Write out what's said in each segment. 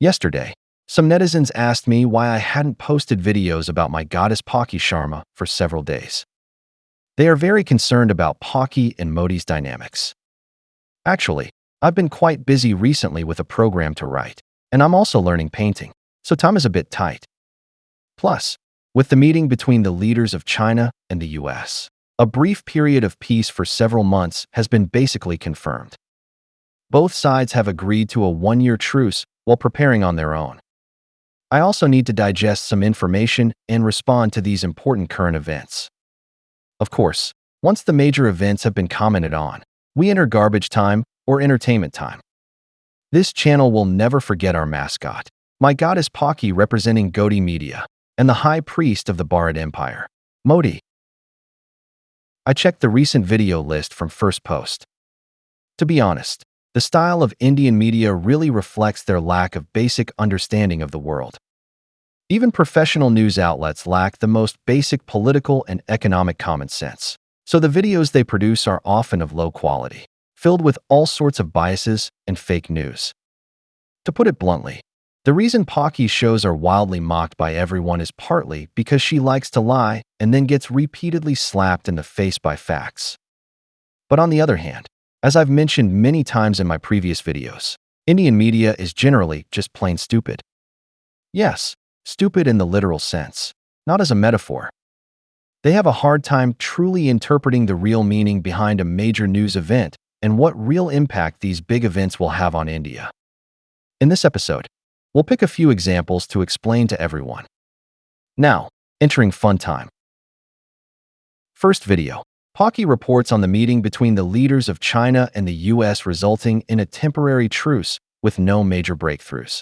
Yesterday, some netizens asked me why I hadn't posted videos about my goddess Pocky Sharma for several days. They are very concerned about Pocky and Modi's dynamics. Actually, I've been quite busy recently with a program to write, and I'm also learning painting, so time is a bit tight. Plus, with the meeting between the leaders of China and the US, a brief period of peace for several months has been basically confirmed. Both sides have agreed to a one-year truce while preparing on their own. I also need to digest some information and respond to these important current events. Of course, once the major events have been commented on, we enter garbage time or entertainment time. This channel will never forget our mascot, my goddess Pocky representing Gaudiya Media, and the high priest of the Bharat Empire, Modi. I checked the recent video list from First Post. To be honest, the style of Indian media really reflects their lack of basic understanding of the world. Even professional news outlets lack the most basic political and economic common sense, so the videos they produce are often of low quality, filled with all sorts of biases and fake news. To put it bluntly, the reason Pocky's shows are wildly mocked by everyone is partly because she likes to lie and then gets repeatedly slapped in the face by facts. But on the other hand, as I've mentioned many times in my previous videos, Indian media is generally just plain stupid. Yes, stupid in the literal sense, not as a metaphor. They have a hard time truly interpreting the real meaning behind a major news event and what real impact these big events will have on India. In this episode, we'll pick a few examples to explain to everyone. Now, entering fun time. First video. Pocky reports on the meeting between the leaders of China and the US resulting in a temporary truce with no major breakthroughs.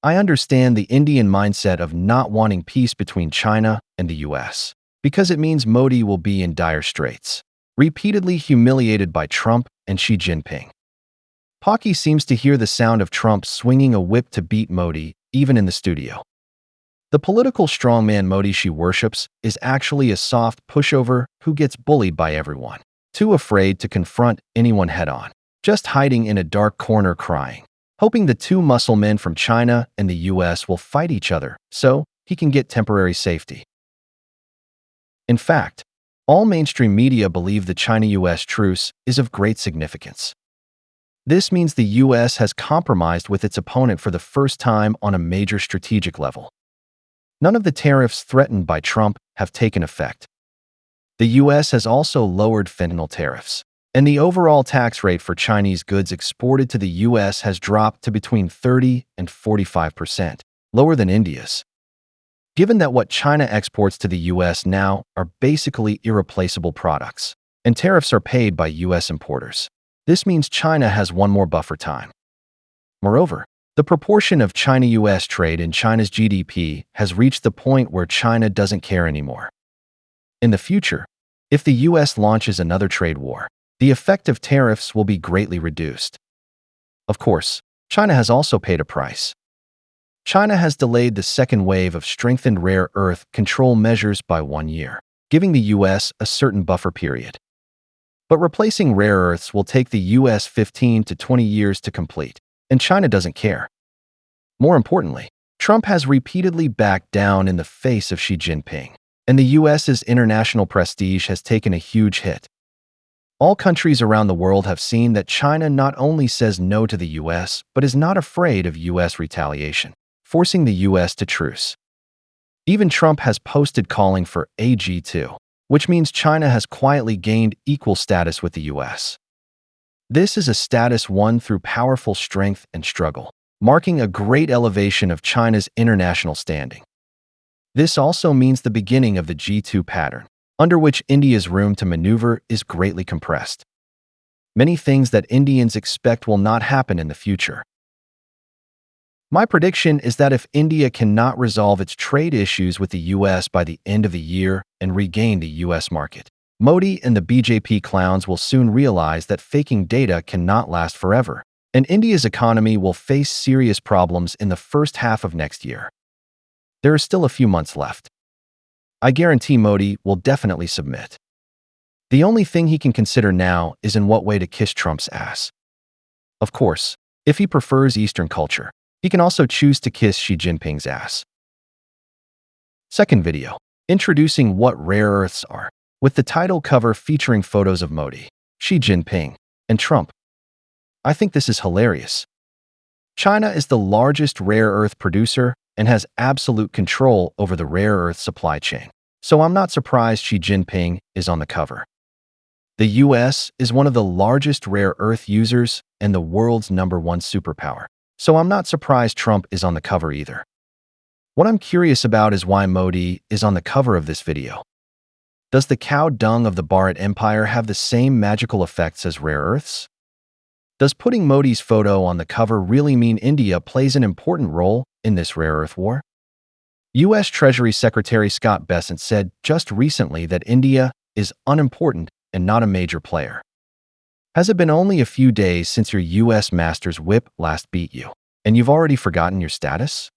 I understand the Indian mindset of not wanting peace between China and the US, because it means Modi will be in dire straits, repeatedly humiliated by Trump and Xi Jinping. Pocky seems to hear the sound of Trump swinging a whip to beat Modi, even in the studio. The political strongman Modi she worships is actually a soft pushover who gets bullied by everyone, too afraid to confront anyone head-on, just hiding in a dark corner crying, hoping the two muscle men from China and the US will fight each other so he can get temporary safety. In fact, all mainstream media believe the China-US truce is of great significance. This means the US has compromised with its opponent for the first time on a major strategic level. None of the tariffs threatened by Trump have taken effect. The US has also lowered fentanyl tariffs, and the overall tax rate for Chinese goods exported to the US has dropped to between 30 and 45%, lower than India's. Given that what China exports to the US now are basically irreplaceable products, and tariffs are paid by US importers, this means China has one more buffer time. Moreover, the proportion of China-US trade in China's GDP has reached the point where China doesn't care anymore. In the future, if the US launches another trade war, the effect of tariffs will be greatly reduced. Of course, China has also paid a price. China has delayed the second wave of strengthened rare earth control measures by 1 year, giving the US a certain buffer period. But replacing rare earths will take the US 15 to 20 years to complete, and China doesn't care. More importantly, Trump has repeatedly backed down in the face of Xi Jinping, and the US's international prestige has taken a huge hit. All countries around the world have seen that China not only says no to the US, but is not afraid of US retaliation, forcing the US to truce. Even Trump has posted calling for AG2, which means China has quietly gained equal status with the US. This is a status won through powerful strength and struggle, marking a great elevation of China's international standing. This also means the beginning of the G2 pattern, under which India's room to maneuver is greatly compressed. Many things that Indians expect will not happen in the future. My prediction is that if India cannot resolve its trade issues with the US by the end of the year and regain the US market, Modi and the BJP clowns will soon realize that faking data cannot last forever, and India's economy will face serious problems in the first half of next year. There are still a few months left. I guarantee Modi will definitely submit. The only thing he can consider now is in what way to kiss Trump's ass. Of course, if he prefers Eastern culture, He can also choose to kiss Xi Jinping's ass. Second video, introducing what rare earths are, with the title cover featuring photos of Modi, Xi Jinping, and Trump. I think this is hilarious. China is the largest rare earth producer and has absolute control over the rare earth supply chain. So I'm not surprised Xi Jinping is on the cover. The US is one of the largest rare earth users and the world's #1 superpower. So I'm not surprised Trump is on the cover either. What I'm curious about is why Modi is on the cover of this video. Does the cow dung of the Bharat Empire have the same magical effects as rare earths? Does putting Modi's photo on the cover really mean India plays an important role in this rare earth war? U.S. Treasury Secretary Scott Bessent said just recently that India is unimportant and not a major player. Has it been only a few days since your U.S. Master's whip last beat you, and you've already forgotten your status?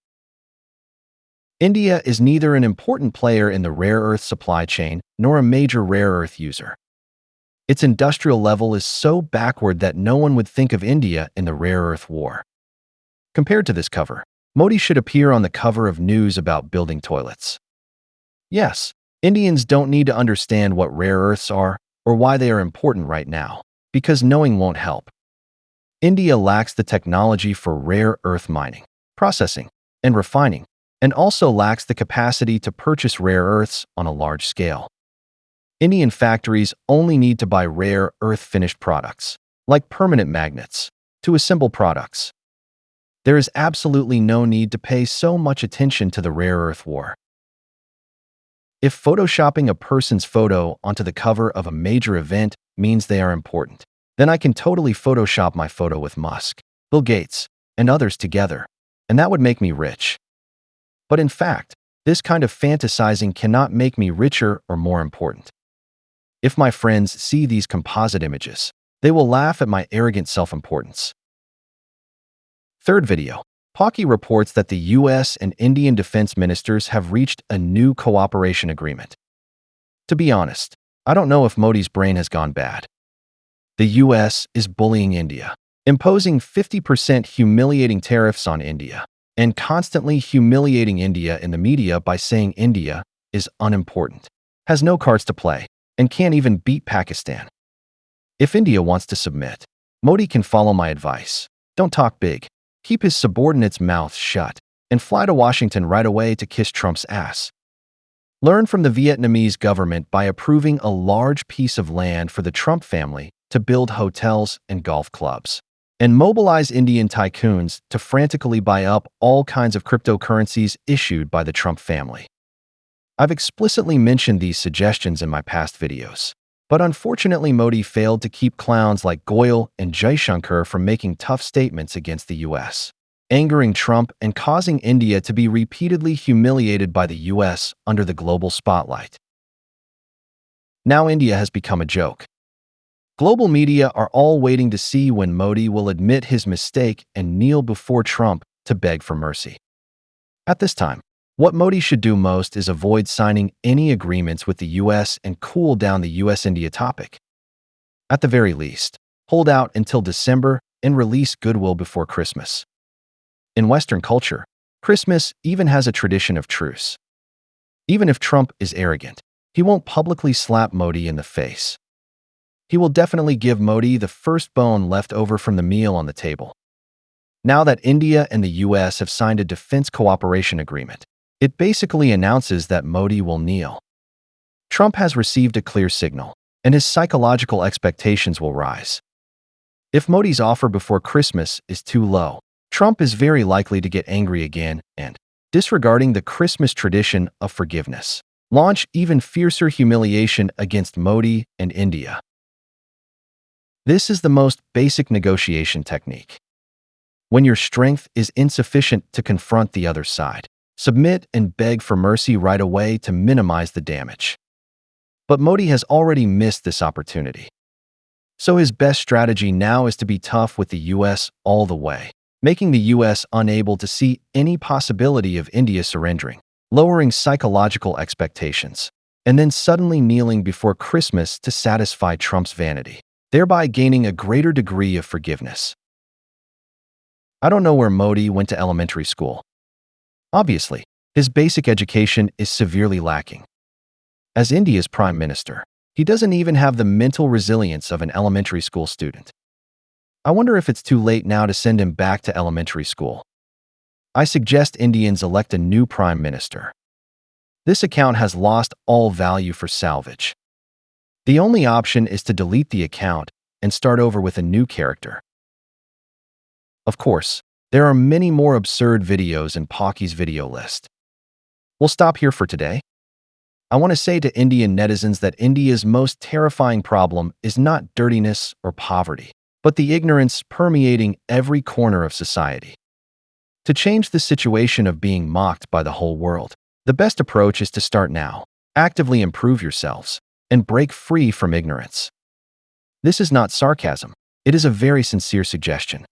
India is neither an important player in the rare earth supply chain nor a major rare earth user. Its industrial level is so backward that no one would think of India in the rare earth war. Compared to this cover, Modi should appear on the cover of news about building toilets. Yes, Indians don't need to understand what rare earths are or why they are important right now, because knowing won't help. India lacks the technology for rare earth mining, processing, and refining, and also lacks the capacity to purchase rare earths on a large scale. Indian factories only need to buy rare earth finished products, like permanent magnets, to assemble products. There is absolutely no need to pay so much attention to the rare earth war. If photoshopping a person's photo onto the cover of a major event means they are important, then I can totally Photoshop my photo with Musk, Bill Gates, and others together, and that would make me rich. But in fact, this kind of fantasizing cannot make me richer or more important. If my friends see these composite images, they will laugh at my arrogant self-importance. Third video. Pocky reports that the US and Indian defense ministers have reached a new cooperation agreement. To be honest, I don't know if Modi's brain has gone bad. The US is bullying India, imposing 50% humiliating tariffs on India, and constantly humiliating India in the media by saying India is unimportant, has no cards to play, and can't even beat Pakistan. If India wants to submit, Modi can follow my advice. Don't talk big. Keep his subordinates' mouths shut, and fly to Washington right away to kiss Trump's ass. Learn from the Vietnamese government by approving a large piece of land for the Trump family to build hotels and golf clubs, and mobilize Indian tycoons to frantically buy up all kinds of cryptocurrencies issued by the Trump family. I've explicitly mentioned these suggestions in my past videos, but unfortunately Modi failed to keep clowns like Goyal and Jaishankar from making tough statements against the US, angering Trump and causing India to be repeatedly humiliated by the US under the global spotlight. Now India has become a joke. Global media are all waiting to see when Modi will admit his mistake and kneel before Trump to beg for mercy. At this time, what Modi should do most is avoid signing any agreements with the US and cool down the US-India topic. At the very least, hold out until December and release goodwill before Christmas. In Western culture, Christmas even has a tradition of truce. Even if Trump is arrogant, he won't publicly slap Modi in the face. He will definitely give Modi the first bone left over from the meal on the table. Now that India and the US have signed a defense cooperation agreement, it basically announces that Modi will kneel. Trump has received a clear signal, and his psychological expectations will rise. If Modi's offer before Christmas is too low, Trump is very likely to get angry again and, disregarding the Christmas tradition of forgiveness, launch even fiercer humiliation against Modi and India. This is the most basic negotiation technique. When your strength is insufficient to confront the other side, submit and beg for mercy right away to minimize the damage. But Modi has already missed this opportunity. So his best strategy now is to be tough with the US all the way, making the US unable to see any possibility of India surrendering, lowering psychological expectations, and then suddenly kneeling before Christmas to satisfy Trump's vanity, thereby gaining a greater degree of forgiveness. I don't know where Modi went to elementary school. Obviously, his basic education is severely lacking. As India's prime minister, he doesn't even have the mental resilience of an elementary school student. I wonder if it's too late now to send him back to elementary school. I suggest Indians elect a new prime minister. This account has lost all value for salvage. The only option is to delete the account and start over with a new character. Of course, there are many more absurd videos in Pocky's video list. We'll stop here for today. I want to say to Indian netizens that India's most terrifying problem is not dirtiness or poverty, but the ignorance permeating every corner of society. To change the situation of being mocked by the whole world, the best approach is to start now, actively improve yourselves, and break free from ignorance. This is not sarcasm. It is a very sincere suggestion.